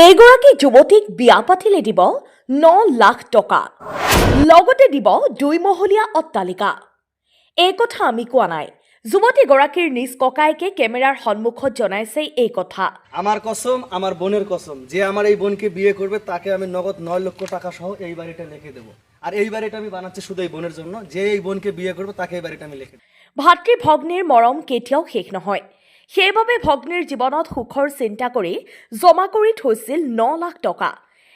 এইগৰাকী যুৱতীক বিয়া পাতিলে দিব 9 লাখ টকা লগতে দিব 2 মহলীয়া অট্টালিকা। এই কথা আমি কোৱা নাই, যুৱতীগৰাকীৰ নিজ ককায়েকে কেমেৰাৰ সন্মুখত জনাইছে এই কথা। আমার কসম, আমার বোনের কসম, যে আমার এই বোনকে বিয়ে করবে তাকে আমি নগদ 9 লক্ষ টাকা সহ এই বাড়িটা লিখে দেবো। আর এই বাড়িটা আমি বানাচ্ছি শুধু এই বোনের জন্য, যে এই বোনকে বিয়ে করবে তাকে এই বাড়িটা আমি লিখে দেবো। ভাতৃ ভগ্নীৰ মৰম কেতিয়াও শেষ নহয়। সেইবাবে ভগ্নীৰ জীৱনত সুখৰ চিন্তা কৰি জমা কৰি থৈছিল 9 লাখ টকা।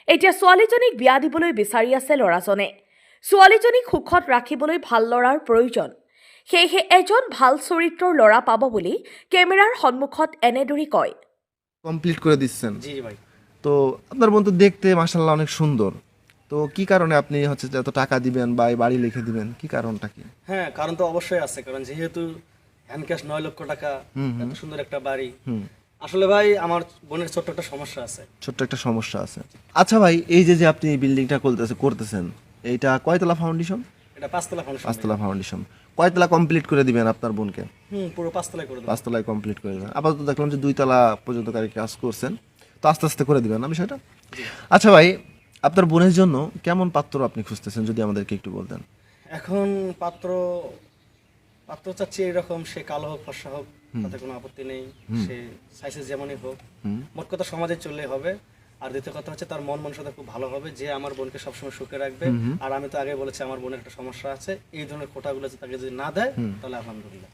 এতিয়া ছোৱালীজনীক বিয়া দিবলৈ বিচাৰি আছে ল'ৰাজনে। ছোৱালীজনীক সুখত ৰাখিবলৈ ভাল ল'ৰাৰ প্ৰয়োজন। সেয়েহে এজন ভাল চৰিত্ৰৰ ল'ৰা পাব বুলি কেমেৰাৰ সন্মুখত এনেদৰে কয়। কমপ্লিট করে দিচ্ছেন। জি ভাই। তো আপনার বোন তো দেখতে মাশাআল্লাহ অনেক সুন্দর, তো কি কারণে আপনি হচ্ছে যে এত টাকা দিবেন বা এই বাড়ি লিখে দিবেন, কি কারণটা কি? হ্যাঁ, কারণ তো অবশ্যই আছে, কারণ যেহেতু হ্যান্ড ক্যাশ 9 লক্ষ টাকা, এত সুন্দর একটা বাড়ি। আসলে ভাই আমার বোনের ছোট্ট একটা সমস্যা আছে। ছোট্ট একটা সমস্যা আছে। আচ্ছা ভাই, এই যে যে আপনি এই বিল্ডিংটা করতেছেন, এইটা কয়তলা ফাউন্ডেশন? এটা 5 তলা ফাউন্ডেশন। 5 তলা ফাউন্ডেশন। কয়তলা কমপ্লিট করে দিবেন আপনার বোনকে? পুরো 5 তলায় করে দেবো। 5 তলায় কমপ্লিট করে দিবেন। আপাতত দেখলাম যে 2 তলা পর্যন্ত কাজ করছেন, তো আস্তে আস্তে করে দিবেন না বিষয়টা। আচ্ছা ভাই, আপনার বোনের জন্য কেমন পাত্র আপনি খুঁজতেছেন যদি আমাদেরকে একটু বলতেন। এখন পাত্র চাচ্ছি এরকম, সে কালো হোক ফর্সা হোক, তাতে কোনো আপত্তি নেই, সে সাইজে যেমনই হোক, মোট কথা সমাজে চললে হবে। আর দ্বিতীয় কথা হচ্ছে তার মন মানসিকতা খুব ভালো হবে, যে আমার বোনকে সবসময় সুখে রাখবে। আর আমি তো আগে বলেছি আমার বোনের একটা সমস্যা আছে, এই ধরনের কোটাগুলো তাকে যদি না দেয় তাহলে আলহামদুলিল্লাহ।